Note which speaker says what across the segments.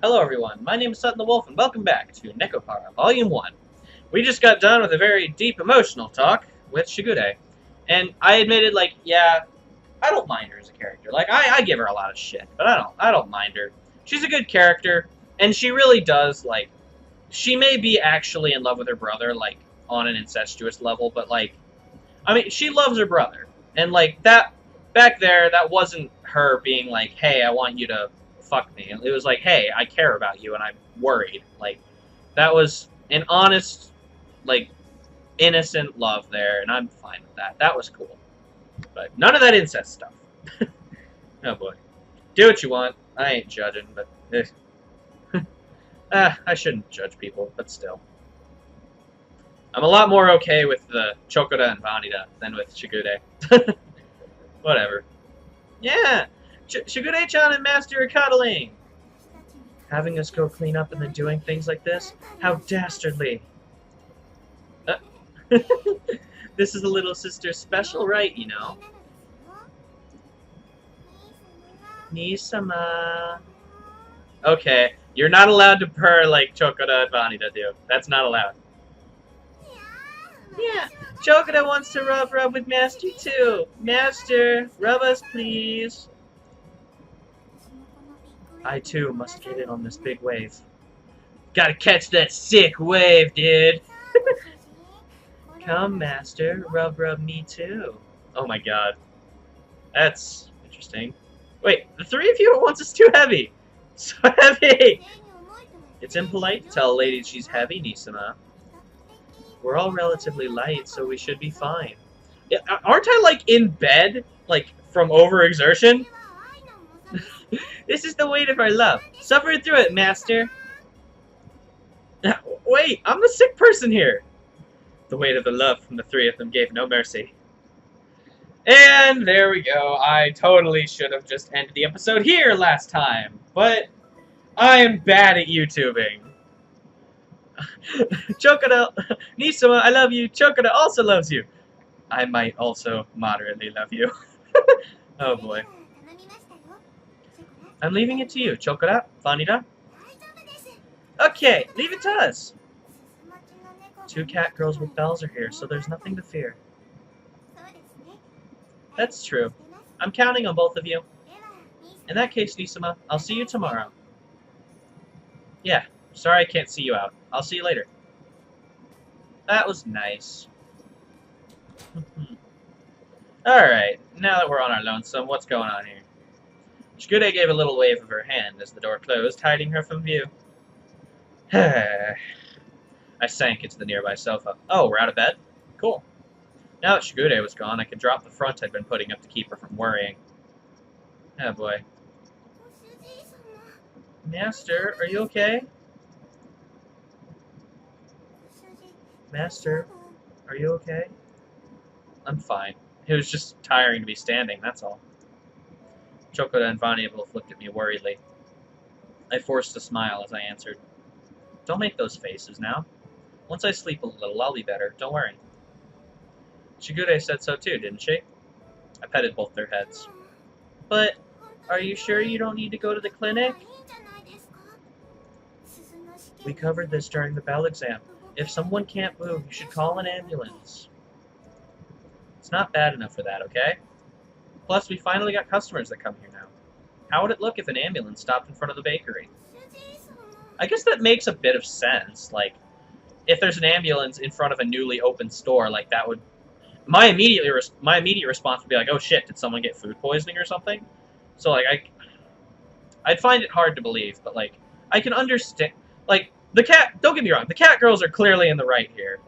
Speaker 1: Hello everyone, my name is Sutton the Wolf, and welcome back to NekoPara Vol.1. We just got done with a very deep emotional talk with Shigure, and I admitted, yeah, I don't mind her as a character. I give her a lot of shit, but I don't mind her. She's a good character, and she really does, she may be actually in love with her brother, on an incestuous level, but, I mean, she loves her brother, and, that, back there, that wasn't her being like, hey, I want you to fuck me. It was like, hey, I care about you and I'm worried. That was an honest, innocent love there, and I'm fine with that. That was cool. But none of that incest stuff. Oh boy. Do what you want. I ain't judging, but I shouldn't judge people, but still. I'm a lot more okay with the Chokora and Vanida than with Shigure. Whatever. Yeah! Shigure-chan and Master are cuddling! Having us go clean up and then doing things like this? How dastardly! This is a little sister's special right, you know. Nisama. Okay, you're not allowed to purr like Chokora and Vanida do. That's not allowed. Yeah, Chokora wants to rub with Master too. Master, rub us please. I too must get in on this big wave. Gotta catch that sick wave, dude. Come, Master, rub me too. Oh my god. That's interesting. Wait, the three of you at once is too heavy. So heavy! It's impolite to tell a lady she's heavy, Nisama. We're all relatively light, so we should be fine. Yeah, aren't I, in bed? From overexertion? This is the weight of our love. Suffer through it, Master. Wait, I'm the sick person here. The weight of the love from the three of them gave no mercy. And there we go. I totally should have just ended the episode here last time, but I am bad at YouTubing. Chokora, Nisama, I love you. Chokora also loves you. I might also moderately love you. Oh boy. I'm leaving it to you, Chokora, Vanida. Okay, leave it to us. Two cat girls with bells are here, so there's nothing to fear. That's true. I'm counting on both of you. In that case, Nisama, I'll see you tomorrow. Yeah, sorry I can't see you out. I'll see you later. That was nice. Alright, now that we're on our lonesome, what's going on here? Shigure gave a little wave of her hand as the door closed, hiding her from view. I sank into the nearby sofa. Oh, we're out of bed? Cool. Now that Shigure was gone, I could drop the front I'd been putting up to keep her from worrying. Oh boy. Master, are you okay? Master, are you okay? I'm fine. It was just tiring to be standing, that's all. Chokora and Vanida both looked at me worriedly. I forced a smile as I answered. Don't make those faces now. Once I sleep a little, I'll be better. Don't worry. Shigure said so too, didn't she? I petted both their heads. But, are you sure you don't need to go to the clinic? We covered this during the bell exam. If someone can't move, you should call an ambulance. It's not bad enough for that, okay? Plus, we finally got customers that come here now. How would it look if an ambulance stopped in front of the bakery? I guess that makes a bit of sense. If there's an ambulance in front of a newly opened store, that would... My immediate response would be like, oh shit, did someone get food poisoning or something? So, I'd find it hard to believe, but, I can understand... the cat... Don't get me wrong, the cat girls are clearly in the right here.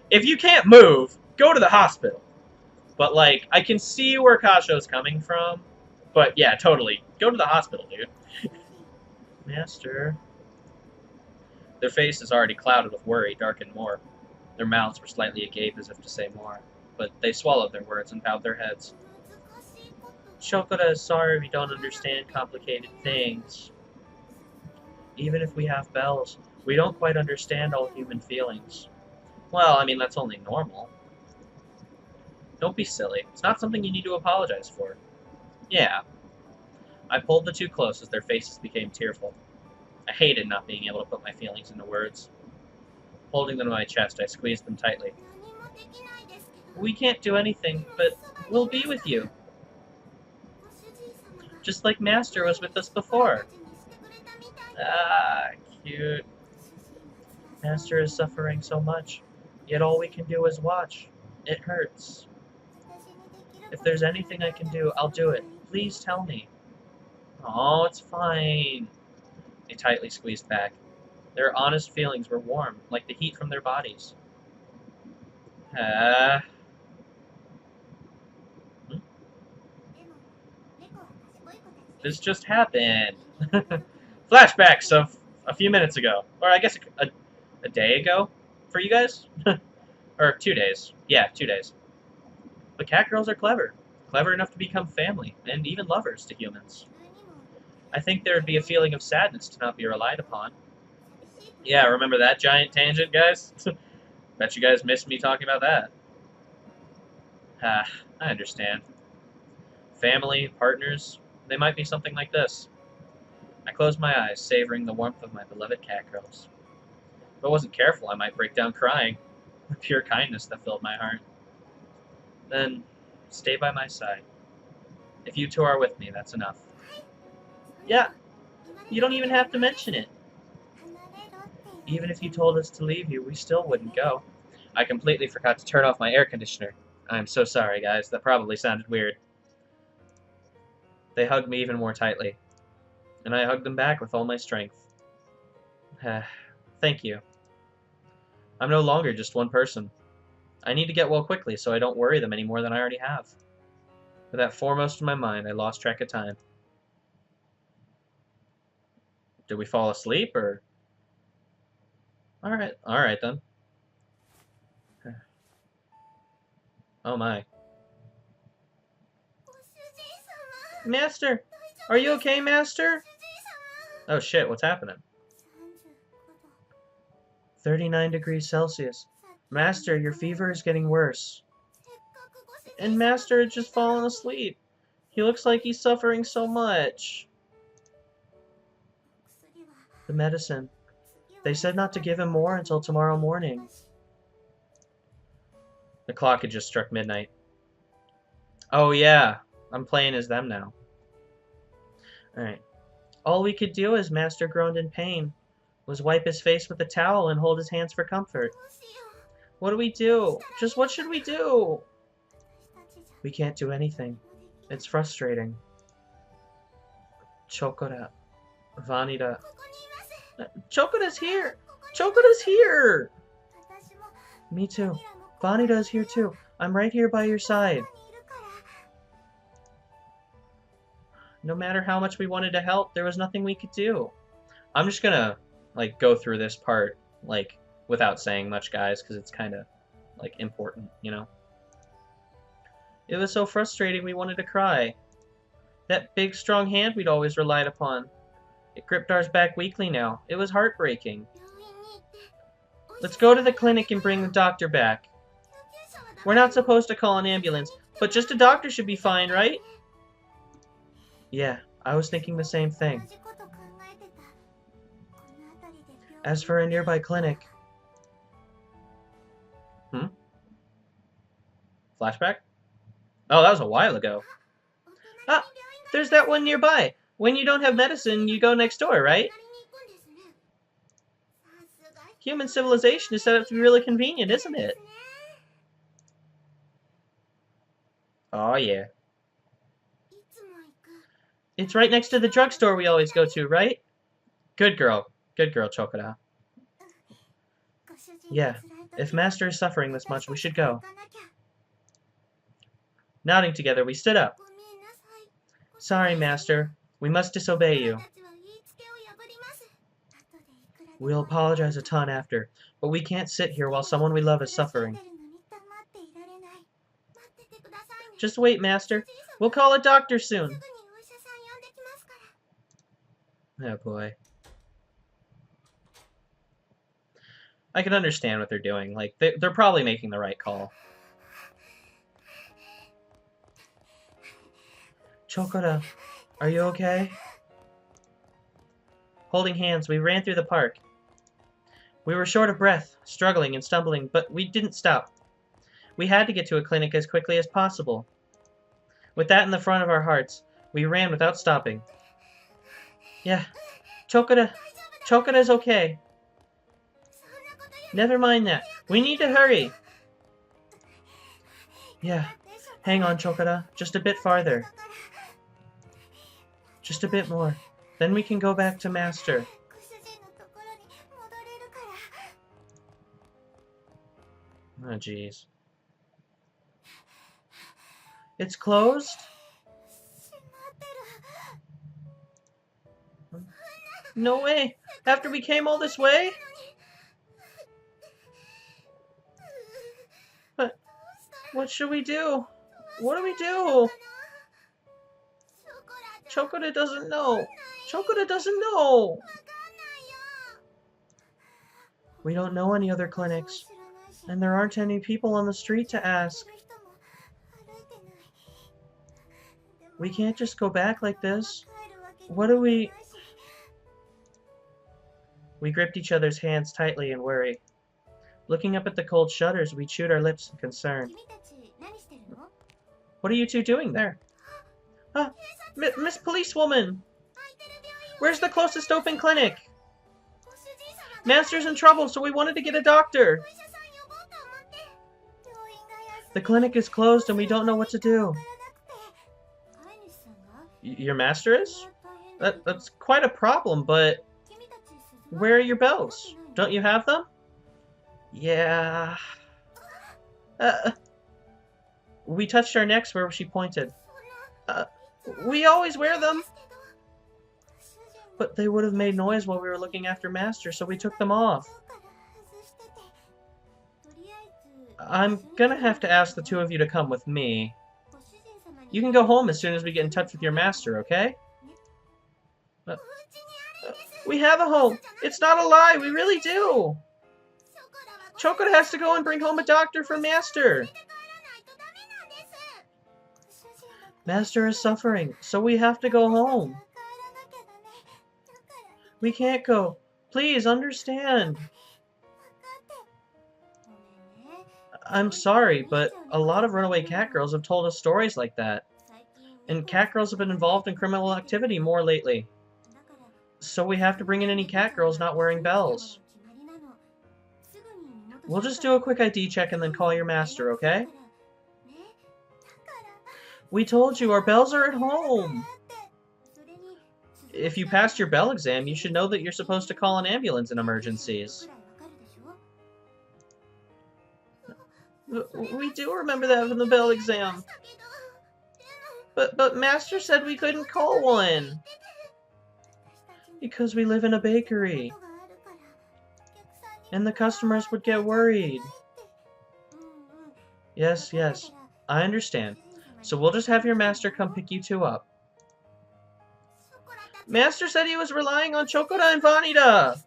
Speaker 1: If you can't move, go to the hospital. But, I can see where Kasho's coming from. But, yeah, totally. Go to the hospital, dude. Master... Their faces already clouded with worry, darkened more. Their mouths were slightly agape as if to say more, but they swallowed their words and bowed their heads. Chokora is sorry we don't understand complicated things. Even if we have bells, we don't quite understand all human feelings. Well, I mean, that's only normal. Don't be silly. It's not something you need to apologize for. Yeah. I pulled the two close as their faces became tearful. I hated not being able to put my feelings into words. Holding them to my chest, I squeezed them tightly. We can't do anything, but we'll be with you. Just like Master was with us before. Ah, cute. Master is suffering so much, yet all we can do is watch. It hurts. If there's anything I can do, I'll do it. Please tell me. Oh, it's fine. They tightly squeezed back. Their honest feelings were warm, like the heat from their bodies. Ah. This just happened. Flashbacks of a few minutes ago. Or I guess a day ago for you guys? Or 2 days. Yeah, 2 days. But cat girls are clever. Clever enough to become family, and even lovers to humans. I think there would be a feeling of sadness to not be relied upon. Yeah, remember that giant tangent, guys? Bet you guys missed me talking about that. Ah, I understand. Family, partners, they might be something like this. I closed my eyes, savoring the warmth of my beloved cat girls. If I wasn't careful, I might break down crying. The pure kindness that filled my heart. Then, stay by my side. If you two are with me, that's enough. Yeah, you don't even have to mention it. Even if you told us to leave you, we still wouldn't go. I completely forgot to turn off my air conditioner. I'm so sorry, guys. That probably sounded weird. They hugged me even more tightly, and I hugged them back with all my strength. Thank you. I'm no longer just one person. I need to get well quickly so I don't worry them any more than I already have. With that foremost in my mind, I lost track of time. Did we fall asleep, or...? Alright then. Oh my. Master! Are you okay, Master? Oh shit, what's happening? 39 degrees Celsius. Master, your fever is getting worse. And Master had just fallen asleep. He looks like he's suffering so much. The medicine. They said not to give him more until tomorrow morning. The clock had just struck midnight. Oh yeah, I'm playing as them now. Alright. All we could do, as Master groaned in pain, was wipe his face with a towel and hold his hands for comfort. What do we do? Just what should we do? We can't do anything. It's frustrating. Chokora. Vanida. Chokora's here! Chokora's here! Me too. Vanida's here too. I'm right here by your side. No matter how much we wanted to help, there was nothing we could do. I'm just gonna, like, go through this part, like, without saying much, guys, because it's kind of, like, important, you know? It was so frustrating we wanted to cry. That big, strong hand we'd always relied upon. It gripped ours back weakly now. It was heartbreaking. Let's go to the clinic and bring the doctor back. We're not supposed to call an ambulance, but just a doctor should be fine, right? Yeah, I was thinking the same thing. As for a nearby clinic... Flashback? Oh, that was a while ago. Ah, there's that one nearby. When you don't have medicine, you go next door, right? Human civilization is set up to be really convenient, isn't it? Oh, yeah. It's right next to the drugstore we always go to, right? Good girl. Good girl, Chokora. Yeah, if Master is suffering this much, we should go. Nodding together, we stood up. Sorry, Master. We must disobey you. We'll apologize a ton after, but we can't sit here while someone we love is suffering. Just wait, Master. We'll call a doctor soon. Oh, boy. I can understand what they're doing. Like, they're probably making the right call. Chokora, are you okay? Holding hands, we ran through the park. We were short of breath, struggling and stumbling, but we didn't stop. We had to get to a clinic as quickly as possible. With that in the front of our hearts, we ran without stopping. Yeah, Chokura's okay. Never mind that. We need to hurry. Yeah, hang on, Chokura. Just a bit farther. Just a bit more. Then we can go back to Master. Oh, jeez. It's closed? No way! After we came all this way? But what should we do? What do we do? Chokura doesn't know. Chokura doesn't know. We don't know any other clinics. And there aren't any people on the street to ask. We can't just go back like this. What do we... We gripped each other's hands tightly in worry. Looking up at the cold shutters, we chewed our lips in concern. What are you two doing there? Ah, Miss Policewoman! Where's the closest open clinic? Master's in trouble, so we wanted to get a doctor. The clinic is closed and we don't know what to do. Your master is? That's quite a problem, but... Where are your bells? Don't you have them? Yeah... We touched our necks where she pointed. We always wear them. But they would have made noise while we were looking after Master, so we took them off. I'm gonna have to ask the two of you to come with me. You can go home as soon as we get in touch with your master, okay? We have a home! It's not a lie! We really do! Chokura has to go and bring home a doctor for Master! Master is suffering, so we have to go home. We can't go. Please, understand. I'm sorry, but a lot of runaway cat girls have told us stories like that. And cat girls have been involved in criminal activity more lately. So we have to bring in any cat girls not wearing bells. We'll just do a quick ID check and then call your master, okay? We told you, our bells are at home! If you passed your bell exam, you should know that you're supposed to call an ambulance in emergencies. We do remember that from the bell exam. But Master said we couldn't call one. Because we live in a bakery. And the customers would get worried. Yes, I understand. So we'll just have your master come pick you two up. Master said he was relying on Chokura and Vanida.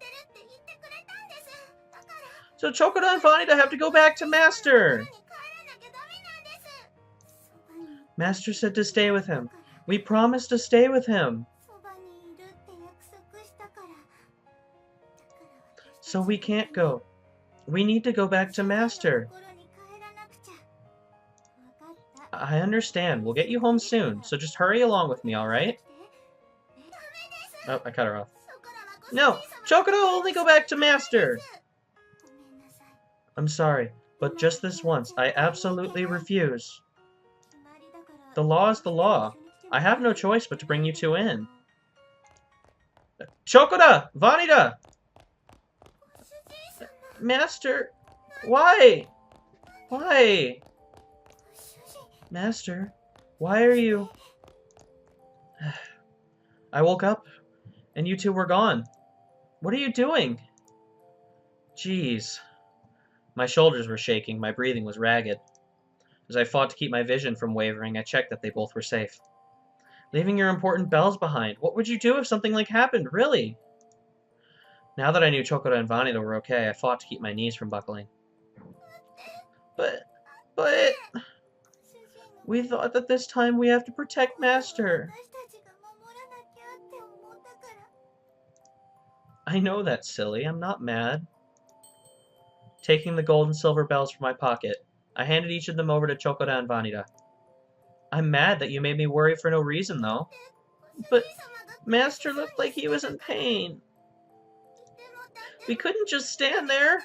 Speaker 1: So Chokura and Vanida have to go back to Master. Master said to stay with him. We promised to stay with him. So we can't go. We need to go back to Master. I understand. We'll get you home soon, so just hurry along with me, alright? Oh, I cut her off. No! Chokura will only go back to Master! I'm sorry, but just this once, I absolutely refuse. The law is the law. I have no choice but to bring you two in. Chokura! Vanida! Master! Why? Why? Master, why are you... I woke up, and you two were gone. What are you doing? Jeez. My shoulders were shaking, my breathing was ragged. As I fought to keep my vision from wavering, I checked that they both were safe. Leaving your important bells behind. What would you do if something like happened, really? Now that I knew Chokura and Vanida were okay, I fought to keep my knees from buckling. But... We thought that this time we have to protect Master. I know that's silly. I'm not mad. Taking the gold and silver bells from my pocket, I handed each of them over to Chokora and Vanida. I'm mad that you made me worry for no reason, though. But Master looked like he was in pain. We couldn't just stand there.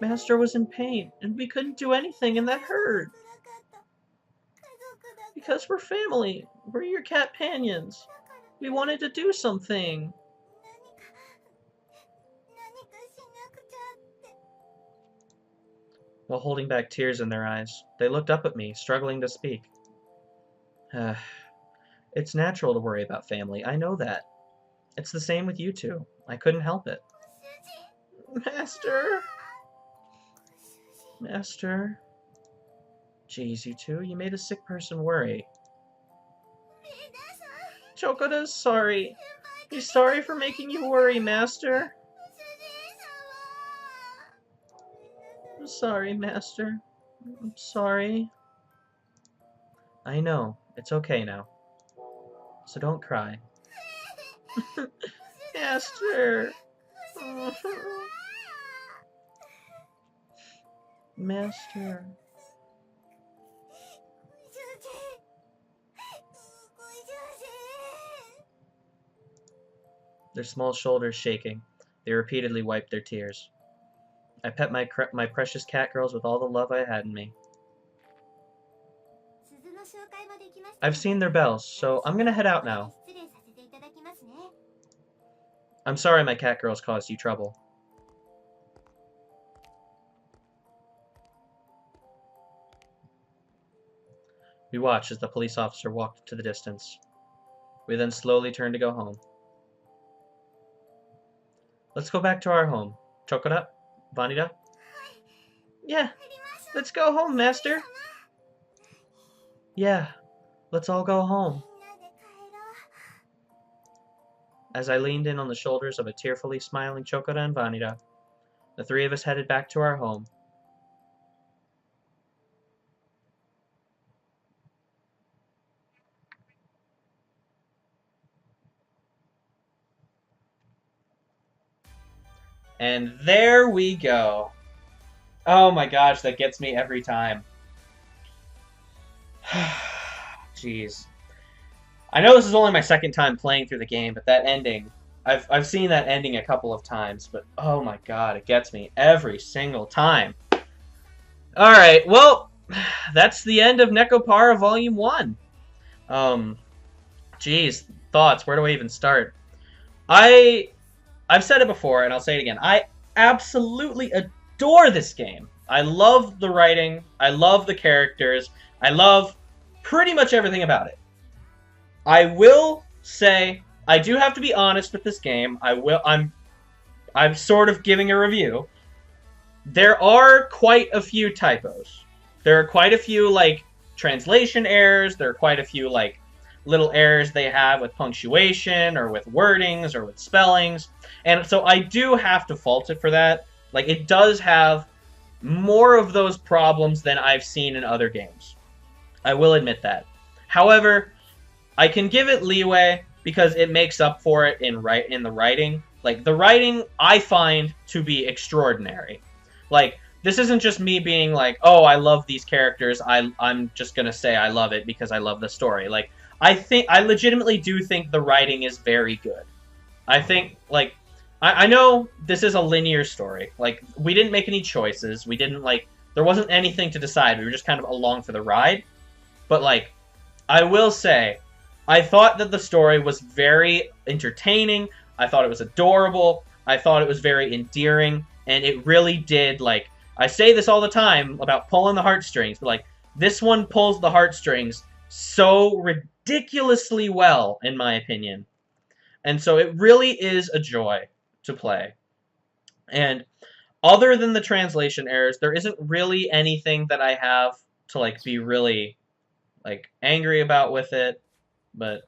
Speaker 1: Master was in pain, and we couldn't do anything, and that hurt. Because we're family. We're your companions. We wanted to do something. While holding back tears in their eyes, they looked up at me, struggling to speak. It's natural to worry about family, I know that. It's the same with you two. I couldn't help it. Master! Master. Jeez, you two, you made a sick person worry. Chokoda's sorry. He's sorry for making you worry, Master. I'm sorry, Master. I'm sorry. I know. It's okay now. So don't cry. Master! Master. Their small shoulders shaking, they repeatedly wiped their tears. I pet my precious cat girls with all the love I had in me. I've seen their bells, so I'm gonna head out now. I'm sorry my cat girls caused you trouble. We watched as the police officer walked to the distance. We then slowly turned to go home. Let's go back to our home. Chokora? Vanida? Yeah, let's go home, Master. Yeah, let's all go home. As I leaned in on the shoulders of a tearfully smiling Chokora and Vanida, the three of us headed back to our home. And there we go. Oh my gosh, that gets me every time. Jeez. I know this is only my second time playing through the game, but that ending, I've seen that ending a couple of times, but oh my god, it gets me every single time. Alright, well, that's the end of NekoPara Vol.1. Jeez, thoughts, where do I even start? I've said it before, and I'll say it again. I absolutely adore this game. I love the writing. I love the characters. I love pretty much everything about it. I will say, I do have to be honest with this game. I'm sort of giving a review. There are quite a few typos. There are quite a few, like, translation errors. There are quite a few, like, little errors they have with punctuation or with wordings or with spellings. And so I do have to fault it for that. Like, it does have more of those problems than I've seen in other games. I will admit that. However, I can give it leeway because it makes up for it in the writing. Like, the writing I find to be extraordinary. Like, this isn't just me being like, oh, I love these characters. I'm just gonna say I love it because I love the story. Like, I legitimately do think the writing is very good. I think, like, I know this is a linear story. Like, we didn't make any choices. We didn't, like, there wasn't anything to decide. We were just kind of along for the ride. But, like, I will say, I thought that the story was very entertaining. I thought it was adorable. I thought it was very endearing. And it really did, like, I say this all the time about pulling the heartstrings, but, like, this one pulls the heartstrings so ridiculously well, in my opinion. And so it really is a joy to play. And other than the translation errors, there isn't really anything that I have to, like, be really, like, angry about with it. But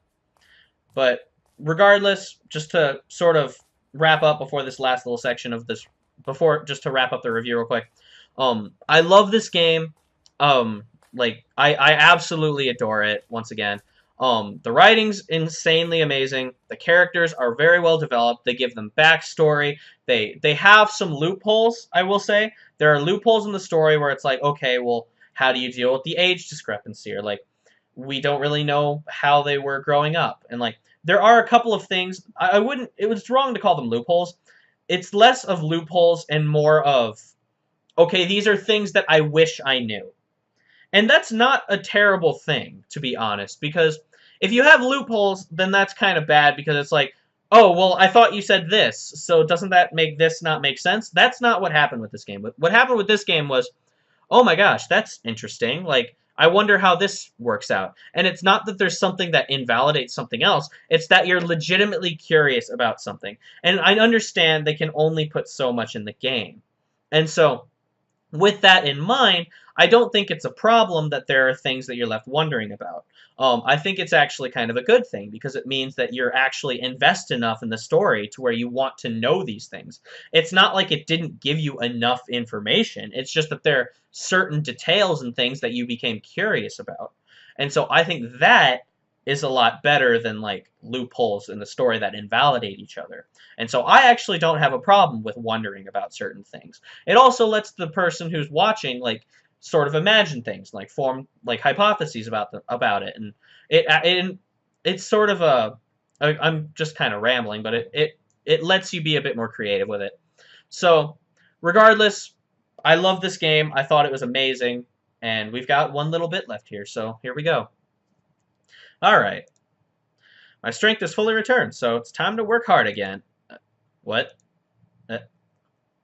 Speaker 1: regardless, just to sort of wrap up before this last little section of this, just to wrap up the review real quick, I love this game. Like, I absolutely adore it, once again. The writing's insanely amazing. The characters are very well developed. They give them backstory. They have some loopholes, I will say. There are loopholes in the story where it's like, okay, well, how do you deal with the age discrepancy? Or, like, we don't really know how they were growing up. And, like, there are a couple of things. I wouldn't... It was wrong to call them loopholes. It's less of loopholes and more of, okay, these are things that I wish I knew. And that's not a terrible thing, to be honest, because if you have loopholes, then that's kind of bad, because it's like, oh, well, I thought you said this, so doesn't that make this not make sense? That's not what happened with this game. What happened with this game was, oh my gosh, that's interesting. Like, I wonder how this works out. And it's not that there's something that invalidates something else. It's that you're legitimately curious about something. And I understand they can only put so much in the game. And so, with that in mind, I don't think it's a problem that there are things that you're left wondering about. I think it's actually kind of a good thing, because it means that you're actually invested enough in the story to where you want to know these things. It's not like it didn't give you enough information. It's just that there are certain details and things that you became curious about. And so I think that is a lot better than, like, loopholes in the story that invalidate each other. And so I actually don't have a problem with wondering about certain ththings. It also lets the person who's watching, like, sort of imagine things, like form, like, hypotheses about it, and it's sort of I'm just kind of rambling, but it lets you be a bit more creative with it. So, regardless, I love this game. I thought it was amazing, and we've got one little bit left here, so here we go. Alright. My strength is fully returned, so it's time to work hard again. What?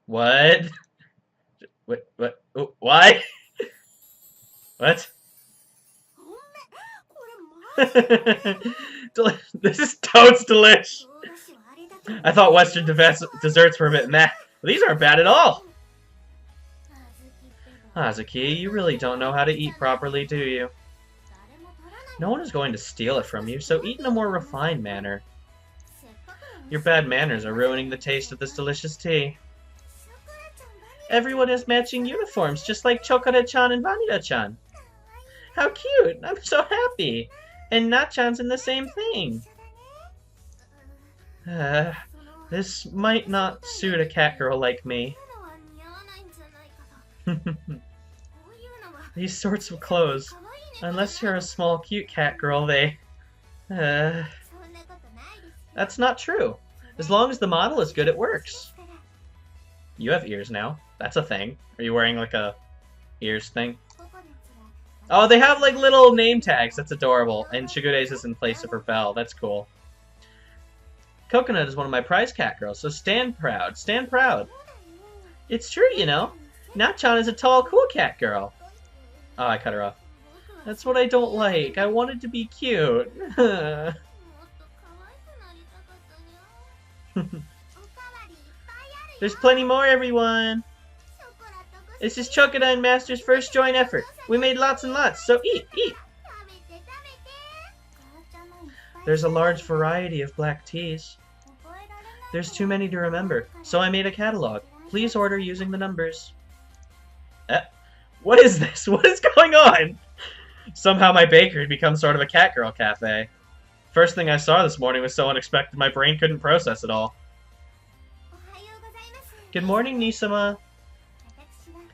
Speaker 1: What? What? Oh, why? What? This is Toad's Delish! I thought Western desserts were a bit meh. These aren't bad at all! Hazuki, you really don't know how to eat properly, do you? No one is going to steal it from you, so eat in a more refined manner. Your bad manners are ruining the taste of this delicious tea. Everyone has matching uniforms, just like Chokora-chan and Vanilla-chan. How cute! I'm so happy! And Nachan's in the same thing. This might not suit a cat girl like me. These sorts of clothes, unless you're a small cute cat girl, that's not true. As long as the model is good, it works. You have ears now. That's a thing. Are you wearing, like, a ears thing? Oh, they have, like, little name tags. That's adorable. And Shigure's is in place of her bell. That's cool. Coconut is one of my prize cat girls, so stand proud. Stand proud. It's true, you know. Nachan is a tall, cool cat girl. Oh, I cut her off. That's what I don't like. I wanted to be cute. There's plenty more, everyone. This is Chokora and Master's first joint effort. We made lots and lots, so eat, eat. There's a large variety of black teas. There's too many to remember, so I made a catalog. Please order using the numbers. What is this? What is going on? Somehow my bakery becomes sort of a cat girl cafe. First thing I saw this morning was so unexpected my brain couldn't process it all. Good morning, Nisama.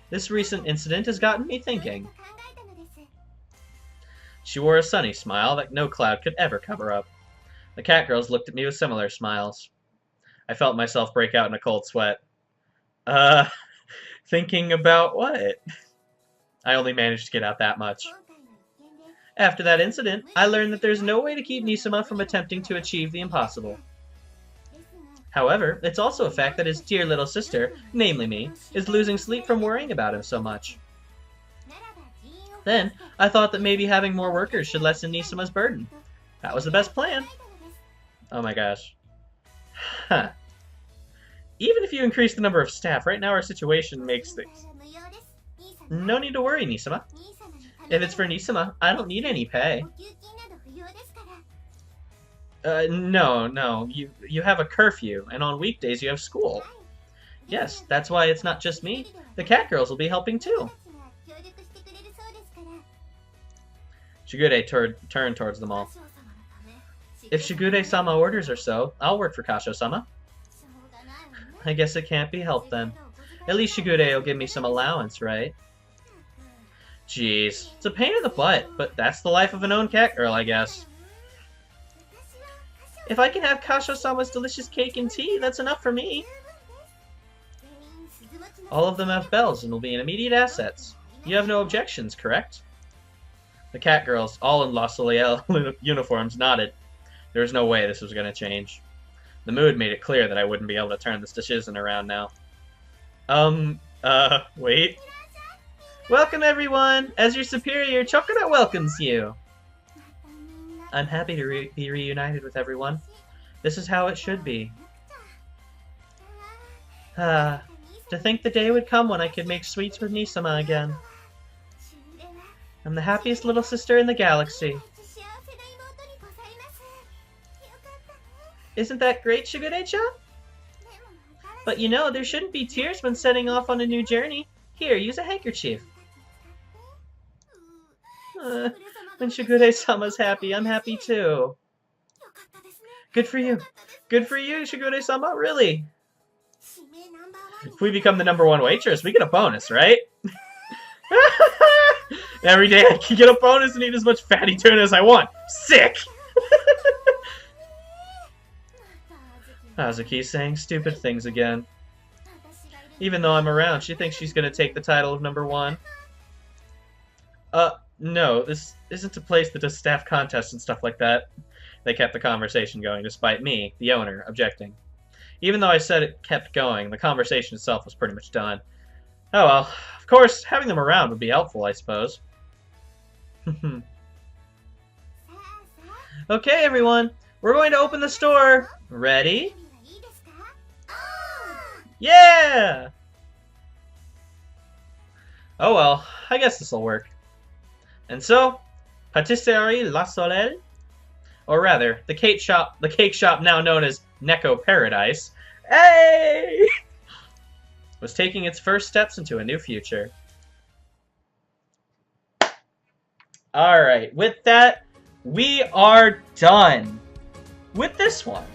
Speaker 1: This recent incident has gotten me thinking. She wore a sunny smile that no cloud could ever cover up. The cat girls looked at me with similar smiles. I felt myself break out in a cold sweat. Thinking about what? I only managed to get out that much. After that incident, I learned that there's no way to keep Nisama from attempting to achieve the impossible. However, it's also a fact that his dear little sister, namely me, is losing sleep from worrying about him so much. Then, I thought that maybe having more workers should lessen Nisama's burden. That was the best plan. Oh my gosh. Huh. Even if you increase the number of staff, right now our situation makes things... No need to worry, Nisama. If it's for Nisama, I don't need any pay. No. You have a curfew, and on weekdays you have school. Yes, that's why it's not just me. The cat girls will be helping too. Shigure turned towards them all. If Shigure-sama orders or so, I'll work for Kasho-sama. I guess it can't be helped then. At least Shigure will give me some allowance, right? Jeez, it's a pain in the butt, but that's the life of an own cat girl, I guess. If I can have Kasho-sama's delicious cake and tea, that's enough for me. All of them have bells and will be in immediate assets. You have no objections, correct? The cat girls, all in La Soleil uniforms, nodded. There was no way this was going to change. The mood made it clear that I wouldn't be able to turn this decision around now. Wait. Welcome, everyone! As your superior, Chocolate welcomes you! I'm happy to be reunited with everyone. This is how it should be. To think the day would come when I could make sweets with Nisama again. I'm the happiest little sister in the galaxy. Isn't that great, Shigure-chan? But you know, there shouldn't be tears when setting off on a new journey. Here, use a handkerchief. When Shigure-sama's happy, I'm happy too. Good for you. Good for you, Shigure-sama, really. If we become the #1 waitress, we get a bonus, right? Every day I can get a bonus and eat as much fatty tuna as I want. Sick! Hazuki's saying stupid things again. Even though I'm around, she thinks she's gonna take the title of #1. No, this isn't a place that does staff contests and stuff like that. They kept the conversation going, despite me, the owner, objecting. Even though I said it kept going, the conversation itself was pretty much done. Oh well, of course, having them around would be helpful, I suppose. Okay, everyone, we're going to open the store. Ready? Yeah! Oh well, I guess this'll work. And so, Patisserie La Soleil, or rather, the cake shop now known as Neko Paradise, hey! was taking its first steps into a new future. Alright, with that, we are done with this one.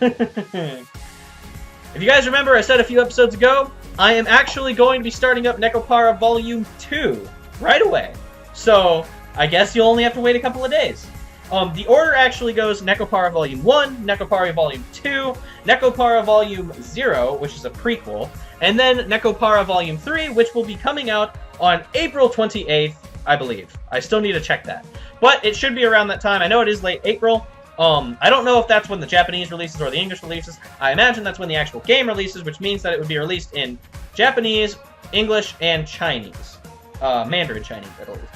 Speaker 1: If you guys remember, I said a few episodes ago, I am actually going to be starting up NekoPara Vol.2 right away. So, I guess you'll only have to wait a couple of days. The order actually goes NekoPara Vol.1, NekoPara Vol.2, NekoPara Vol.0, which is a prequel, and then NekoPara Vol.3, which will be coming out on April 28th, I believe. I still need to check that. But it should be around that time. I know it is late April. I don't know if that's when the Japanese releases or the English releases. I imagine that's when the actual game releases, which means that it would be released in Japanese, English, and Chinese. Mandarin Chinese, I believe.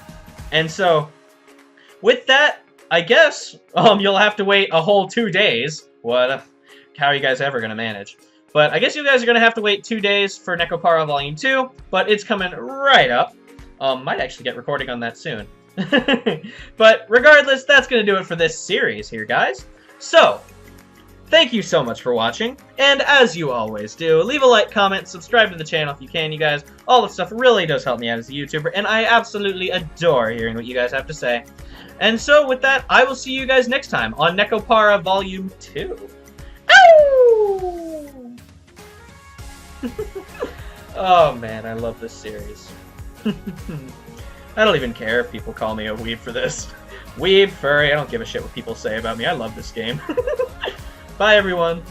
Speaker 1: And so, with that, I guess you'll have to wait a whole 2 days. How are you guys ever going to manage? But I guess you guys are going to have to wait 2 days for NekoPara Vol.2, but it's coming right up. Might actually get recording on that soon. But regardless, that's going to do it for this series here, guys. So, thank you so much for watching, and as you always do, leave a like, comment, subscribe to the channel if you can, you guys. All this stuff really does help me out as a YouTuber, and I absolutely adore hearing what you guys have to say. And so, with that, I will see you guys next time on NekoPara Vol.2. Ow! Oh man, I love this series. I don't even care if people call me a weeb for this. Weeb, furry, I don't give a shit what people say about me. I love this game. Bye, everyone.